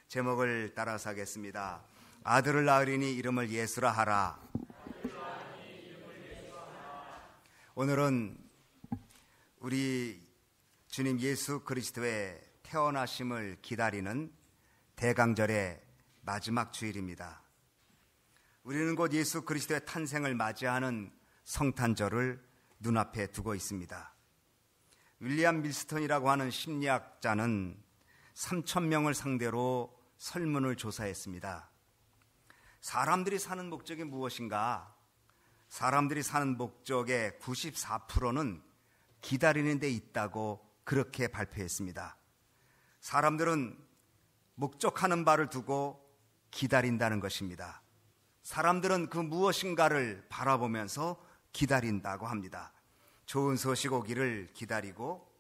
제목을 따라서 하겠습니다. 아들을 낳으리니 이름을 예수라 하라. 오늘은 우리 주님 예수 그리스도의 태어나심을 기다리는 대강절의 마지막 주일입니다. 우리는 곧 예수 그리스도의 탄생을 맞이하는 성탄절을 눈앞에 두고 있습니다. 윌리엄 밀스턴이라고 하는 심리학자는 3,000명을 상대로 설문을 조사했습니다. 사람들이 사는 목적이 무엇인가? 사람들이 사는 목적의 94%는 기다리는 데 있다고 그렇게 발표했습니다. 사람들은 목적하는 바를 두고 기다린다는 것입니다. 사람들은 그 무엇인가를 바라보면서 기다린다고 합니다. 좋은 소식 오기를 기다리고,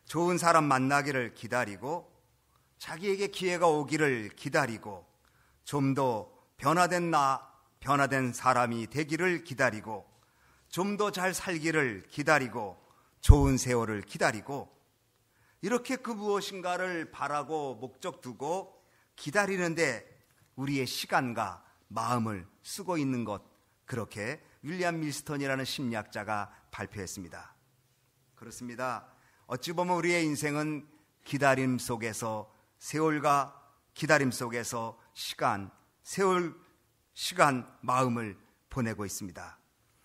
좋은 사람 만나기를 기다리고, 자기에게 기회가 오기를 기다리고, 좀 더 변화된 사람이 되기를 기다리고, 좀 더 잘 살기를 기다리고, 좋은 세월을 기다리고, 이렇게 그 무엇인가를 바라고 목적 두고 기다리는데 우리의 시간과 마음을 쓰고 있는 것, 그렇게 윌리엄 밀스턴이라는 심리학자가 발표했습니다. 그렇습니다. 어찌 보면 우리의 인생은 기다림 속에서, 세월과 기다림 속에서 세월, 시간, 마음을 보내고 있습니다.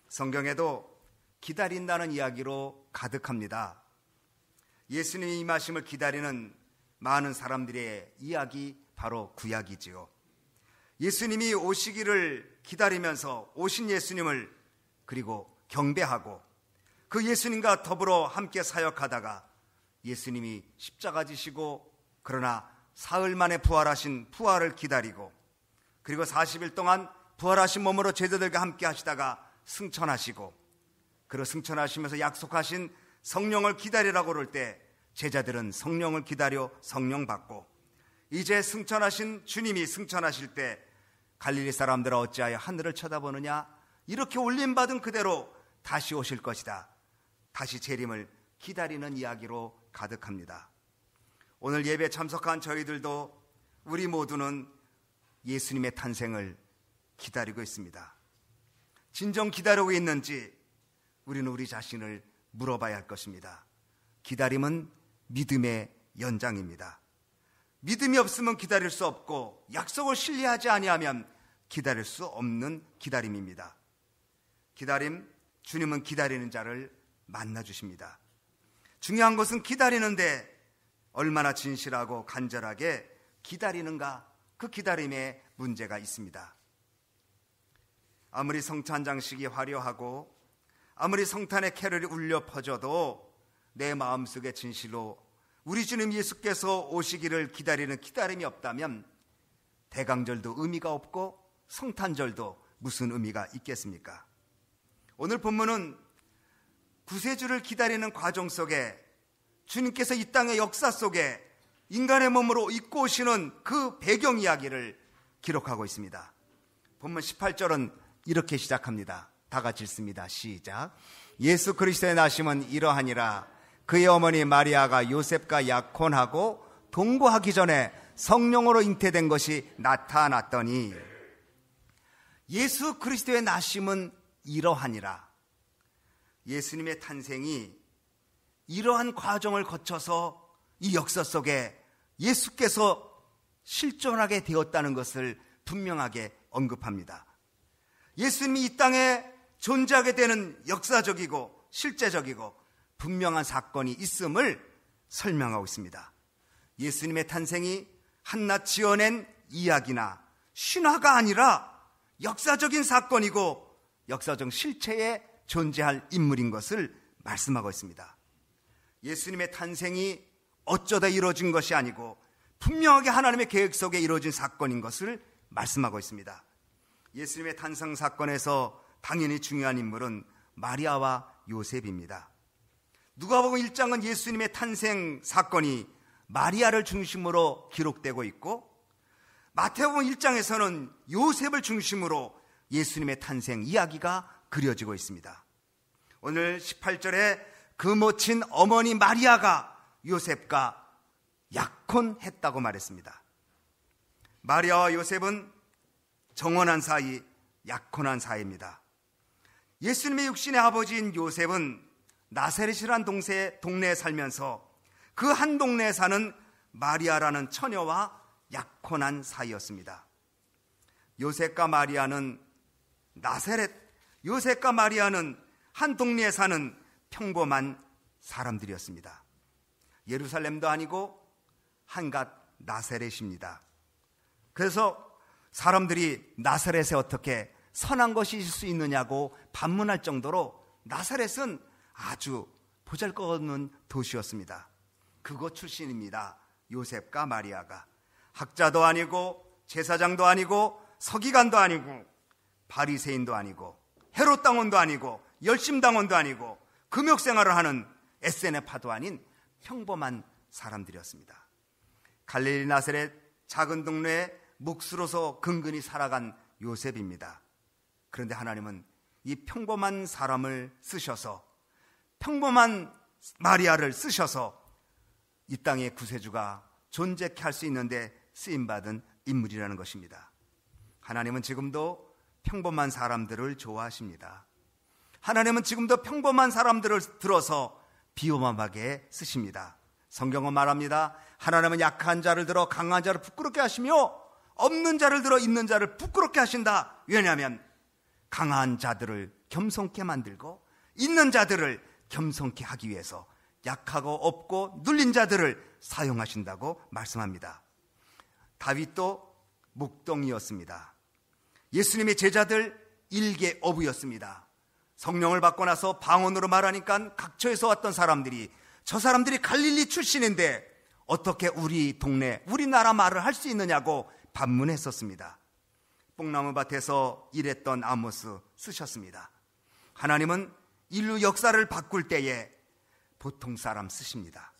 성경에도 기다린다는 이야기로 가득합니다. 예수님의 임하심을 기다리는 많은 사람들의 이야기, 바로 구약이지요. 예수님이 오시기를 기다리면서 오신 예수님을 그리고 경배하고 그 예수님과 더불어 함께 사역하다가 예수님이 십자가 지시고 그러나 사흘 만에 부활하신 부활을 기다리고 그리고 40일 동안 부활하신 몸으로 제자들과 함께 하시다가 승천하시고 그리고 승천하시면서 약속하신 성령을 기다리라고 그럴 때 제자들은 성령을 기다려 성령 받고 이제 승천하신 주님이 승천하실 때 갈릴리 사람들아 어찌하여 하늘을 쳐다보느냐, 이렇게 올림받은 그대로 다시 오실 것이다, 다시 재림을 기다리는 이야기로 가득합니다. 오늘 예배 참석한 저희들도 우리 모두는 예수님의 탄생을 기다리고 있습니다. 진정 기다리고 있는지 우리는 우리 자신을 물어봐야 할 것입니다. 기다림은 믿음의 연장입니다. 믿음이 없으면 기다릴 수 없고 약속을 신뢰하지 아니하면 기다릴 수 없는 기다림입니다. 기다림, 주님은 기다리는 자를 만나주십니다. 중요한 것은 기다리는데 얼마나 진실하고 간절하게 기다리는가, 그 기다림에 문제가 있습니다. 아무리 성탄 장식이 화려하고 아무리 성탄의 캐럴이 울려 퍼져도 내 마음속에 진실로 우리 주님 예수께서 오시기를 기다리는 기다림이 없다면 대강절도 의미가 없고 성탄절도 무슨 의미가 있겠습니까? 오늘 본문은 구세주를 기다리는 과정 속에 주님께서 이 땅의 역사 속에 인간의 몸으로 입고 오시는 그 배경 이야기를 기록하고 있습니다. 본문 18절은 이렇게 시작합니다. 다 같이 읽습니다. 시작. 예수 그리스도의 나심은 이러하니라. 그의 어머니 마리아가 요셉과 약혼하고 동거하기 전에 성령으로 잉태된 것이 나타났더니, 예수 그리스도의 나심은 이러하니라. 예수님의 탄생이 이러한 과정을 거쳐서 이 역사 속에 예수께서 실존하게 되었다는 것을 분명하게 언급합니다. 예수님이 이 땅에 존재하게 되는 역사적이고 실제적이고 분명한 사건이 있음을 설명하고 있습니다. 예수님의 탄생이 한낱 지어낸 이야기나 신화가 아니라 역사적인 사건이고 역사적 실체에 존재할 인물인 것을 말씀하고 있습니다. 예수님의 탄생이 어쩌다 이루어진 것이 아니고 분명하게 하나님의 계획 속에 이루어진 사건인 것을 말씀하고 있습니다. 예수님의 탄생 사건에서 당연히 중요한 인물은 마리아와 요셉입니다. 누가복음 1장은 예수님의 탄생 사건이 마리아를 중심으로 기록되고 있고, 마태복음 1장에서는 요셉을 중심으로 예수님의 탄생 이야기가 그려지고 있습니다. 오늘 18절에 그 모친 어머니 마리아가 요셉과 약혼했다고 말했습니다. 마리아와 요셉은 정원한 사이, 약혼한 사이입니다. 예수님의 육신의 아버지인 요셉은 나사렛이란 동네에 살면서 그 한 동네에 사는 마리아라는 처녀와 약혼한 사이였습니다. 요셉과 마리아는 한 동네에 사는 평범한 사람들이었습니다. 예루살렘도 아니고 한갓 나사렛입니다. 그래서 사람들이 나사렛에 어떻게 선한 것이 있을 수 있느냐고 반문할 정도로 나사렛은 아주 보잘것없는 도시였습니다. 그곳 출신입니다. 요셉과 마리아가. 학자도 아니고 제사장도 아니고 서기관도 아니고 바리새인도 아니고 헤롯 당원도 아니고 열심 당원도 아니고 금욕 생활을 하는 에세네파도 아닌 평범한 사람들이었습니다. 갈릴리 나사렛 작은 동네에 묵수로서 근근히 살아간 요셉입니다. 그런데 하나님은 이 평범한 사람을 쓰셔서, 평범한 마리아를 쓰셔서 이 땅의 구세주가 존재케 할 수 있는데 쓰임받은 인물이라는 것입니다. 하나님은 지금도 평범한 사람들을 좋아하십니다. 하나님은 지금도 평범한 사람들을 들어서 비호감하게 쓰십니다. 성경은 말합니다. 하나님은 약한 자를 들어 강한 자를 부끄럽게 하시며 없는 자를 들어 있는 자를 부끄럽게 하신다. 왜냐하면 강한 자들을 겸손케 만들고 있는 자들을 겸손케 하기 위해서 약하고 없고 눌린 자들을 사용하신다고 말씀합니다. 다윗도 목동이었습니다. 예수님의 제자들 일개 어부였습니다. 성령을 받고 나서 방언으로 말하니까 각처에서 왔던 사람들이, 저 사람들이 갈릴리 출신인데 어떻게 우리 동네, 우리나라 말을 할 수 있느냐고 반문했었습니다. 뽕나무밭에서 일했던 아모스 쓰셨습니다. 하나님은 인류 역사를 바꿀 때에 보통 사람 쓰십니다.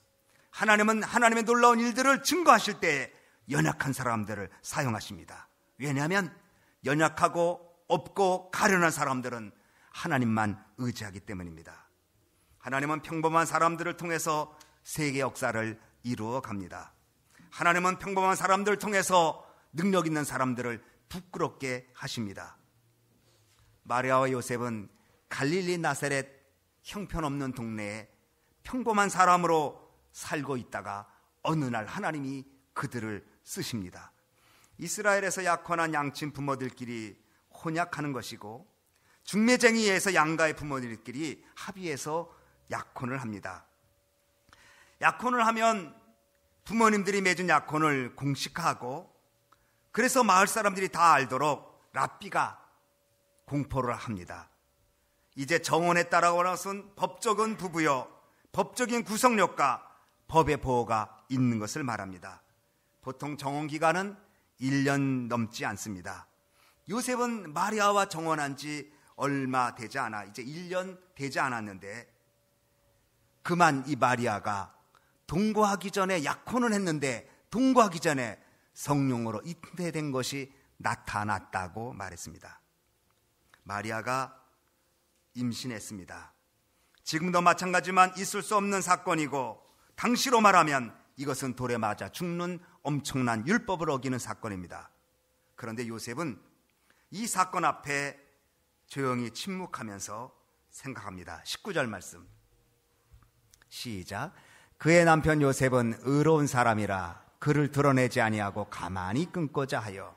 하나님은 하나님의 놀라운 일들을 증거하실 때에 연약한 사람들을 사용하십니다. 왜냐하면 연약하고 없고 가련한 사람들은 하나님만 의지하기 때문입니다. 하나님은 평범한 사람들을 통해서 세계 역사를 이루어 갑니다. 하나님은 평범한 사람들을 통해서 능력 있는 사람들을 부끄럽게 하십니다. 마리아와 요셉은 갈릴리 나사렛 형편없는 동네에 평범한 사람으로 살고 있다가 어느 날 하나님이 그들을 쓰십니다. 이스라엘에서 약혼한 양친 부모들끼리 혼약하는 것이고, 중매쟁이에서 양가의 부모들끼리 합의해서 약혼을 합니다. 약혼을 하면 부모님들이 맺은 약혼을 공식화하고, 그래서 마을 사람들이 다 알도록 랍비가 공포를 합니다. 이제 정원에 따라오는 것은 법적인 부부요, 법적인 구속력과 법의 보호가 있는 것을 말합니다. 보통 정원 기간은 1년 넘지 않습니다. 요셉은 마리아와 정원한 지 얼마 되지 않아, 이제 1년 되지 않았는데, 그만 이 마리아가 동거하기 전에 약혼을 했는데 동거하기 전에 성령으로 잉태된 것이 나타났다고 말했습니다. 마리아가 임신했습니다. 지금도 마찬가지만 있을 수 없는 사건이고, 당시로 말하면 이것은 돌에 맞아 죽는 엄청난 율법을 어기는 사건입니다. 그런데 요셉은 이 사건 앞에 조용히 침묵하면서 생각합니다. 19절 말씀 시작. 그의 남편 요셉은 의로운 사람이라 그를 드러내지 아니하고 가만히 끊고자 하여.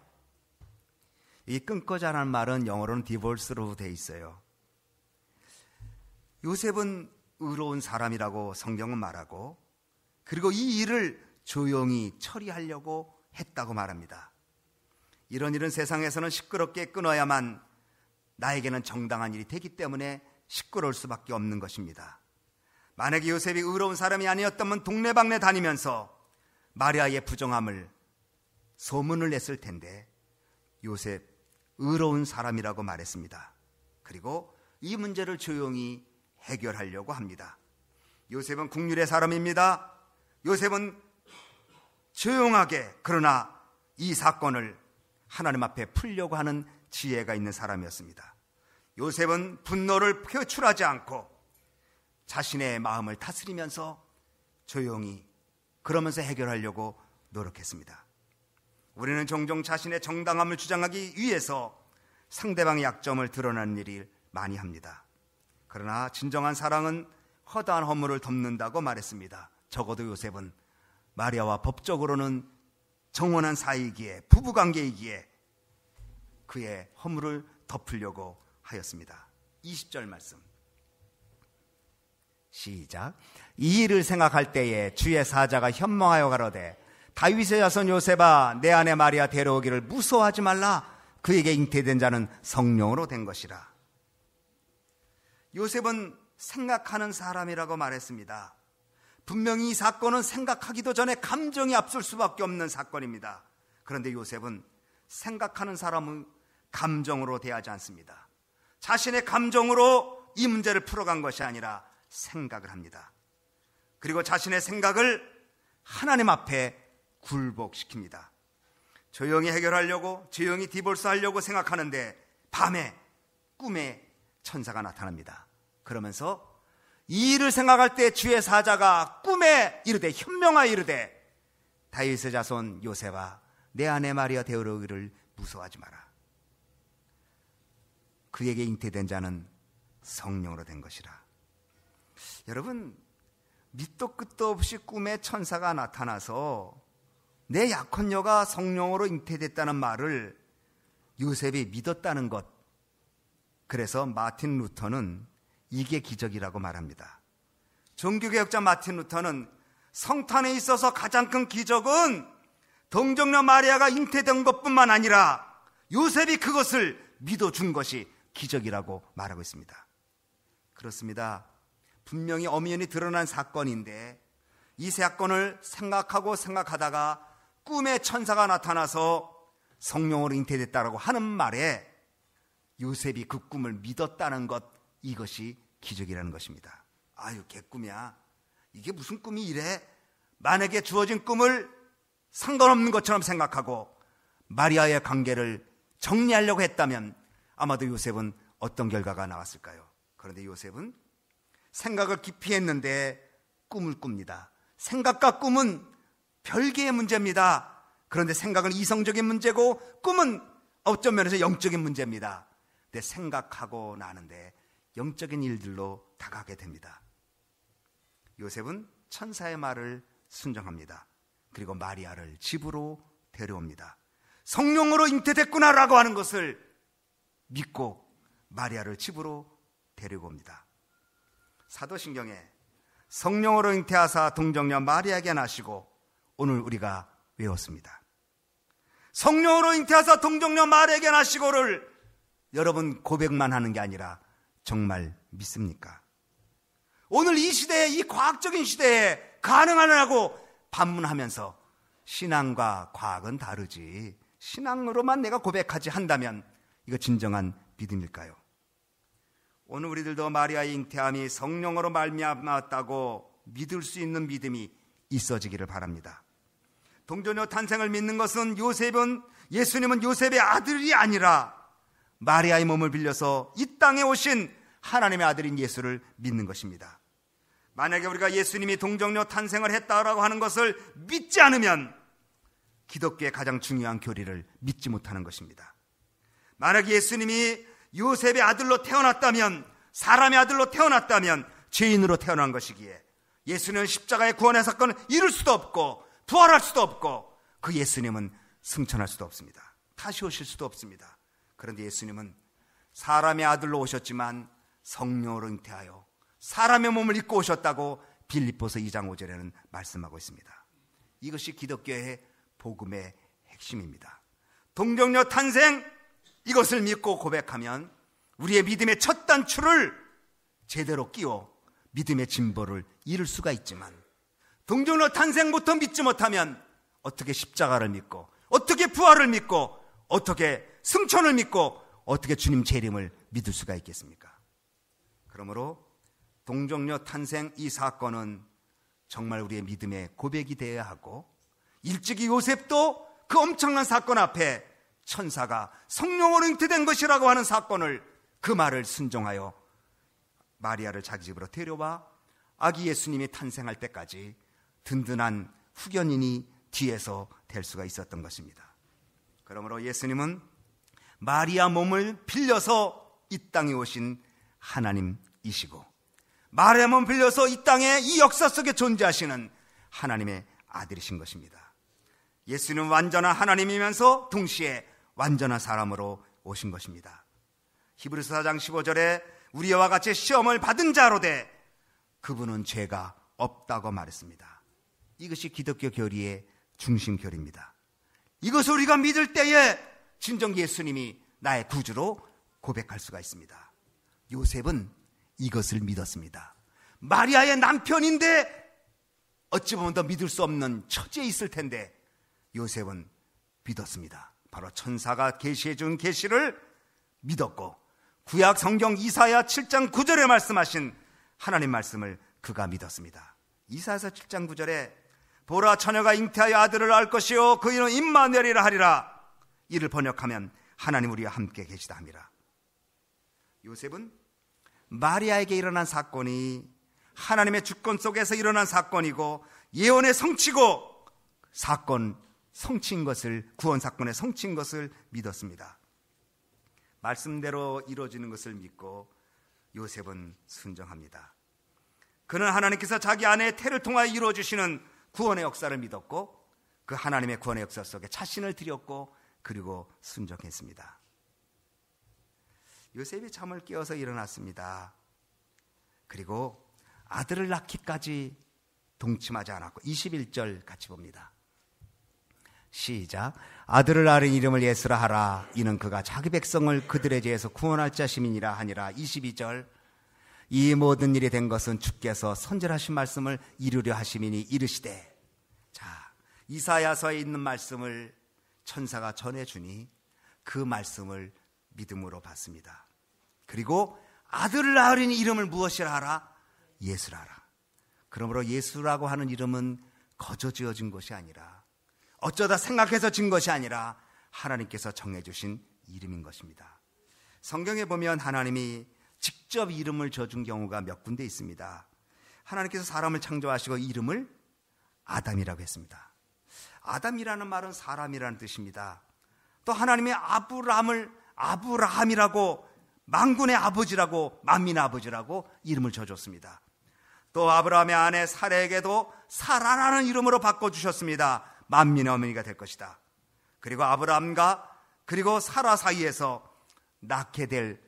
이 끊고자라는 말은 영어로는 디볼스로 돼 있어요. 요셉은 의로운 사람이라고 성경은 말하고, 그리고 이 일을 조용히 처리하려고 했다고 말합니다. 이런 일은 세상에서는 시끄럽게 끊어야만 나에게는 정당한 일이 되기 때문에 시끄러울 수밖에 없는 것입니다. 만약에 요셉이 의로운 사람이 아니었다면 동네방네 다니면서 마리아의 부정함을 소문을 냈을 텐데, 요셉 의로운 사람이라고 말했습니다. 그리고 이 문제를 조용히 해결하려고 합니다. 요셉은 국률의 사람입니다. 요셉은 조용하게, 그러나 이 사건을 하나님 앞에 풀려고 하는 지혜가 있는 사람이었습니다. 요셉은 분노를 표출하지 않고 자신의 마음을 다스리면서 조용히 그러면서 해결하려고 노력했습니다. 우리는 종종 자신의 정당함을 주장하기 위해서 상대방의 약점을 드러내는 일이 많이 합니다. 그러나 진정한 사랑은 허다한 허물을 덮는다고 말했습니다. 적어도 요셉은 마리아와 법적으로는 정혼한 사이이기에, 부부관계이기에 그의 허물을 덮으려고 하였습니다. 20절 말씀 시작. 이 일을 생각할 때에 주의 사자가 현몽하여 가로되 다윗의 자손 요셉아, 내 아내 마리아 데려오기를 무서워하지 말라. 그에게 잉태된 자는 성령으로 된 것이라. 요셉은 생각하는 사람이라고 말했습니다. 분명히 이 사건은 생각하기도 전에 감정이 앞설 수밖에 없는 사건입니다. 그런데 요셉은 생각하는 사람은 감정으로 대하지 않습니다. 자신의 감정으로 이 문제를 풀어간 것이 아니라 생각을 합니다. 그리고 자신의 생각을 하나님 앞에 굴복시킵니다. 조용히 해결하려고, 조용히 디볼스하려고 생각하는데 밤에 꿈에 천사가 나타납니다. 그러면서 이 일을 생각할 때 주의 사자가 꿈에 이르되, 현명하여 이르되 다윗의 자손 요셉아, 내 아내 마리아 데려오기를 무서워하지 마라. 그에게 잉태된 자는 성령으로 된 것이라. 여러분, 밑도 끝도 없이 꿈에 천사가 나타나서 내 약혼녀가 성령으로 잉태됐다는 말을 요셉이 믿었다는 것, 그래서 마틴 루터는 이게 기적이라고 말합니다. 종교개혁자 마틴 루터는 성탄에 있어서 가장 큰 기적은 동정녀 마리아가 잉태된 것뿐만 아니라 요셉이 그것을 믿어준 것이 기적이라고 말하고 있습니다. 그렇습니다. 분명히 엄연히 드러난 사건인데 이 사건을 생각하고 생각하다가 꿈에 천사가 나타나서 성령으로 잉태됐다라고 하는 말에 요셉이 그 꿈을 믿었다는 것, 이것이 기적이라는 것입니다. 아유, 개꿈이야. 이게 무슨 꿈이 이래? 만약에 주어진 꿈을 상관없는 것처럼 생각하고 마리아의 관계를 정리하려고 했다면 아마도 요셉은 어떤 결과가 나왔을까요? 그런데 요셉은 생각을 깊이 했는데 꿈을 꿉니다. 생각과 꿈은 별개의 문제입니다. 그런데 생각은 이성적인 문제고 꿈은 어떤 면에서 영적인 문제입니다. 근데 생각하고 나는데 영적인 일들로 다가가게 됩니다. 요셉은 천사의 말을 순종합니다. 그리고 마리아를 집으로 데려옵니다. 성령으로 잉태됐구나라고 하는 것을 믿고 마리아를 집으로 데리고 옵니다. 사도신경에 성령으로 잉태하사 동정녀 마리아에게 나시고, 오늘 우리가 외웠습니다. 성령으로 잉태하사 동정녀 마리아에게 나시고를 여러분 고백만 하는 게 아니라 정말 믿습니까? 오늘 이 시대에, 이 과학적인 시대에 가능하냐고 반문하면서 신앙과 과학은 다르지, 신앙으로만 내가 고백하지 한다면 이거 진정한 믿음일까요? 오늘 우리들도 마리아의 잉태함이 성령으로 말미암았다고 믿을 수 있는 믿음이 있어지기를 바랍니다. 동정녀 탄생을 믿는 것은 예수님은 요셉의 아들이 아니라 마리아의 몸을 빌려서 이 땅에 오신 하나님의 아들인 예수를 믿는 것입니다. 만약에 우리가 예수님이 동정녀 탄생을 했다라고 하는 것을 믿지 않으면 기독교의 가장 중요한 교리를 믿지 못하는 것입니다. 만약에 예수님이 요셉의 아들로 태어났다면, 사람의 아들로 태어났다면 죄인으로 태어난 것이기에 예수님은 십자가의 구원의 사건을 이룰 수도 없고 부활할 수도 없고 그 예수님은 승천할 수도 없습니다. 다시 오실 수도 없습니다. 그런데 예수님은 사람의 아들로 오셨지만 성령으로 잉태하여 사람의 몸을 입고 오셨다고 빌립보서 2장 5절에는 말씀하고 있습니다. 이것이 기독교의 복음의 핵심입니다. 동정녀 탄생, 이것을 믿고 고백하면 우리의 믿음의 첫 단추를 제대로 끼워 믿음의 진보를 이룰 수가 있지만, 동정녀 탄생부터 믿지 못하면 어떻게 십자가를 믿고, 어떻게 부활을 믿고, 어떻게 승천을 믿고, 어떻게 주님 재림을 믿을 수가 있겠습니까? 그러므로 동정녀 탄생 이 사건은 정말 우리의 믿음의 고백이 되어야 하고, 일찍이 요셉도 그 엄청난 사건 앞에 천사가 성령으로 잉태된 것이라고 하는 사건을, 그 말을 순종하여 마리아를 자기 집으로 데려와 아기 예수님이 탄생할 때까지 든든한 후견인이 뒤에서 될 수가 있었던 것입니다. 그러므로 예수님은 마리아 몸을 빌려서 이 땅에 오신 하나님이시고, 마리아 몸을 빌려서 이 땅에 이 역사 속에 존재하시는 하나님의 아들이신 것입니다. 예수님은 완전한 하나님이면서 동시에 완전한 사람으로 오신 것입니다. 히브리서 4장 15절에 우리와 같이 시험을 받은 자로 돼 그분은 죄가 없다고 말했습니다. 이것이 기독교 교리의 중심 교리입니다. 이것을 우리가 믿을 때에 진정 예수님이 나의 구주로 고백할 수가 있습니다. 요셉은 이것을 믿었습니다. 마리아의 남편인데 어찌 보면 더 믿을 수 없는 처지에 있을 텐데 요셉은 믿었습니다. 바로 천사가 계시해 준 계시를 믿었고, 구약 성경 이사야 7장 9절에 말씀하신 하나님 말씀을 그가 믿었습니다. 이사야서 7장 9절에 보라, 처녀가 잉태하여 아들을 낳을 것이요 그 이름은 임마누엘이라 하리라. 이를 번역하면 하나님 우리와 함께 계시다 함이라. 요셉은 마리아에게 일어난 사건이 하나님의 주권 속에서 일어난 사건이고 예언의 성취고 사건 성취인 것을, 구원 사건의 성취인 것을 믿었습니다. 말씀대로 이루어지는 것을 믿고 요셉은 순종합니다. 그는 하나님께서 자기 아내의 태를 통하여 이루어주시는 구원의 역사를 믿었고 그 하나님의 구원의 역사 속에 자신을 드렸고 그리고 순종했습니다. 요셉이 잠을 깨어서 일어났습니다. 그리고 아들을 낳기까지 동침하지 않았고 21절 같이 봅니다. 시작. 아들을 낳은 이름을 예수라 하라. 이는 그가 자기 백성을 그들의 죄에서 구원할 자심이니라 하니라. 22절. 이 모든 일이 된 것은 주께서 선절하신 말씀을 이루려 하심이니 이르시되. 자, 이사야서에 있는 말씀을 천사가 전해주니 그 말씀을 믿음으로 받습니다. 그리고 아들을 낳으리니 이름을 무엇이라 하라? 예수라 하라. 그러므로 예수라고 하는 이름은 거저 지어진 것이 아니라, 어쩌다 생각해서 진 것이 아니라 하나님께서 정해주신 이름인 것입니다. 성경에 보면 하나님이 직접 이름을 줘준 경우가 몇 군데 있습니다. 하나님께서 사람을 창조하시고 이름을 아담이라고 했습니다. 아담이라는 말은 사람이라는 뜻입니다. 또 하나님이 아브라함이라고, 만군의 아버지라고, 만민의 아버지라고 이름을 줘줬습니다. 또 아브라함의 아내 사라에게도 사라라는 이름으로 바꿔주셨습니다. 만민의 어머니가 될 것이다. 그리고 아브라함과 그리고 사라 사이에서 낳게 될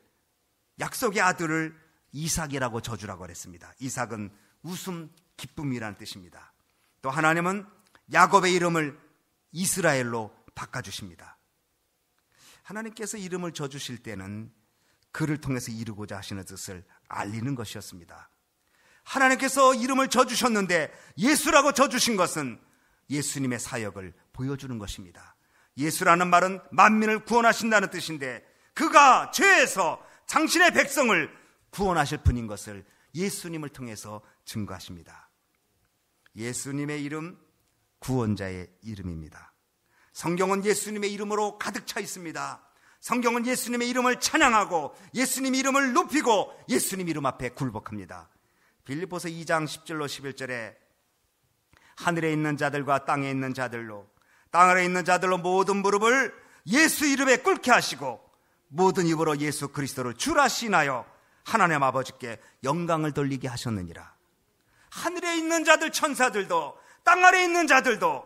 약속의 아들을 이삭이라고 저주라고 했습니다. 이삭은 웃음, 기쁨이라는 뜻입니다. 또 하나님은 야곱의 이름을 이스라엘로 바꿔주십니다. 하나님께서 이름을 줘주실 때는 그를 통해서 이루고자 하시는 뜻을 알리는 것이었습니다. 하나님께서 이름을 줘주셨는데 예수라고 줘주신 것은 예수님의 사역을 보여주는 것입니다. 예수라는 말은 만민을 구원하신다는 뜻인데 그가 죄에서 당신의 백성을 구원하실 분인 것을 예수님을 통해서 증거하십니다. 예수님의 이름, 구원자의 이름입니다. 성경은 예수님의 이름으로 가득 차 있습니다. 성경은 예수님의 이름을 찬양하고 예수님의 이름을 높이고 예수님 이름 앞에 굴복합니다. 빌립보서 2장 10절로 11절에 하늘에 있는 자들과 땅에 있는 자들로, 땅 아래 있는 자들로 모든 무릎을 예수 이름에 꿇게 하시고 모든 입으로 예수 그리스도를 주라 시인하여 하나님 아버지께 영광을 돌리게 하셨느니라. 하늘에 있는 자들, 천사들도, 땅 아래 있는 자들도,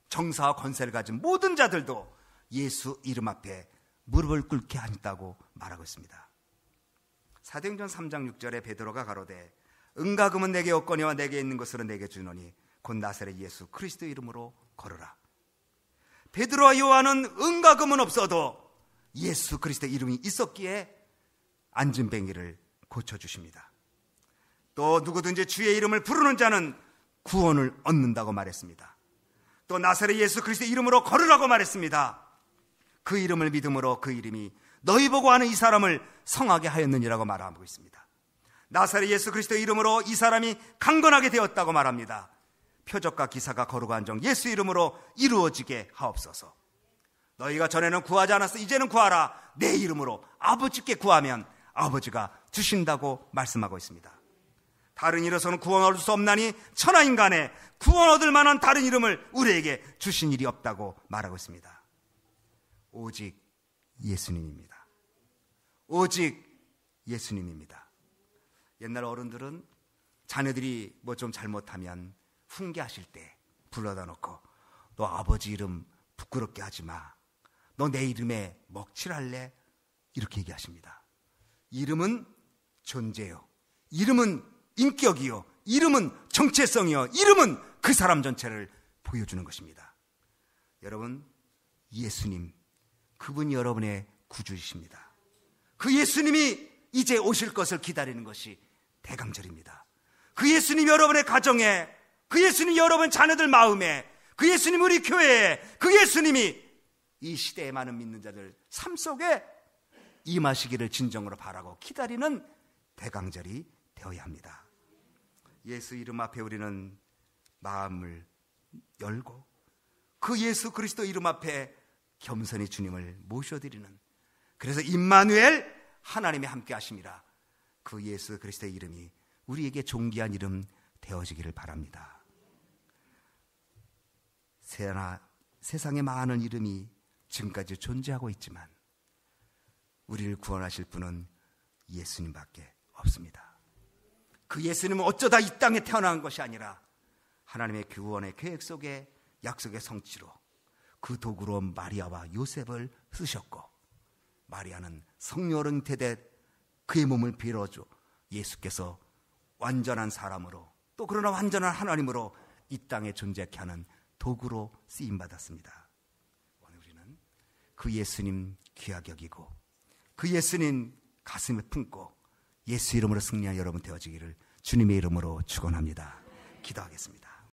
정사와 권세를 가진 모든 자들도 예수 이름 앞에 무릎을 꿇게 한다고 말하고 있습니다. 사도행전 3장 6절에 베드로가 가로되 은과 금은 내게 없거니와 내게 있는 것으로 내게 주노니 곧 나사렛 예수 그리스도 이름으로 걸으라. 베드로와 요한은 은과 금은 없어도 예수 그리스도 이름이 있었기에 안진뱅이를 고쳐주십니다. 또 누구든지 주의 이름을 부르는 자는 구원을 얻는다고 말했습니다. 또 나사렛 예수 그리스도 이름으로 걸으라고 말했습니다. 그 이름을 믿음으로 그 이름이 너희 보고 아는 이 사람을 성하게 하였느니라고 말하고 있습니다. 나사렛 예수 그리스도 이름으로 이 사람이 강건하게 되었다고 말합니다. 표적과 기사가 거룩한 종 예수 이름으로 이루어지게 하옵소서. 너희가 전에는 구하지 않았어 이제는 구하라. 내 이름으로 아버지께 구하면 아버지가 주신다고 말씀하고 있습니다. 다른 이로서는 구원 얻을 수 없나니 천하인간에 구원 얻을 만한 다른 이름을 우리에게 주신 일이 없다고 말하고 있습니다. 오직 예수님입니다. 오직 예수님입니다. 옛날 어른들은 자녀들이 뭐 좀 잘못하면 훈계하실 때 불러다 놓고 너 아버지 이름 부끄럽게 하지 마. 너 내 이름에 먹칠할래? 이렇게 얘기하십니다. 이름은 존재요. 이름은 인격이요. 이름은 정체성이요. 이름은 그 사람 전체를 보여주는 것입니다. 여러분, 예수님, 그분이 여러분의 구주이십니다. 그 예수님이 이제 오실 것을 기다리는 것이 대강절입니다. 그 예수님 여러분의 가정에, 그 예수님 여러분 자녀들 마음에, 그 예수님 우리 교회에, 그 예수님이 이 시대에 많은 믿는 자들 삶 속에 임하시기를 진정으로 바라고 기다리는 대강절이 되어야 합니다. 예수 이름 앞에 우리는 마음을 열고 그 예수 그리스도 이름 앞에 겸손히 주님을 모셔드리는, 그래서 임마누엘, 하나님이 함께 하심이라, 그 예수 그리스도의 이름이 우리에게 존귀한 이름 되어지기를 바랍니다. 세상에 많은 이름이 지금까지 존재하고 있지만 우리를 구원하실 분은 예수님밖에 없습니다. 그 예수님은 어쩌다 이 땅에 태어난 것이 아니라 하나님의 구원의 계획 속에 약속의 성취로 그 도구로 마리아와 요셉을 쓰셨고, 마리아는 성녀로 잉태된 그의 몸을 빌어줘 예수께서 완전한 사람으로, 또 그러나 완전한 하나님으로 이 땅에 존재케 하는 도구로 쓰임받았습니다. 오늘 우리는 그 예수님 귀하게 여기고 그 예수님 가슴에 품고 예수 이름으로 승리한 여러분 되어지기를 주님의 이름으로 축원합니다. 기도하겠습니다.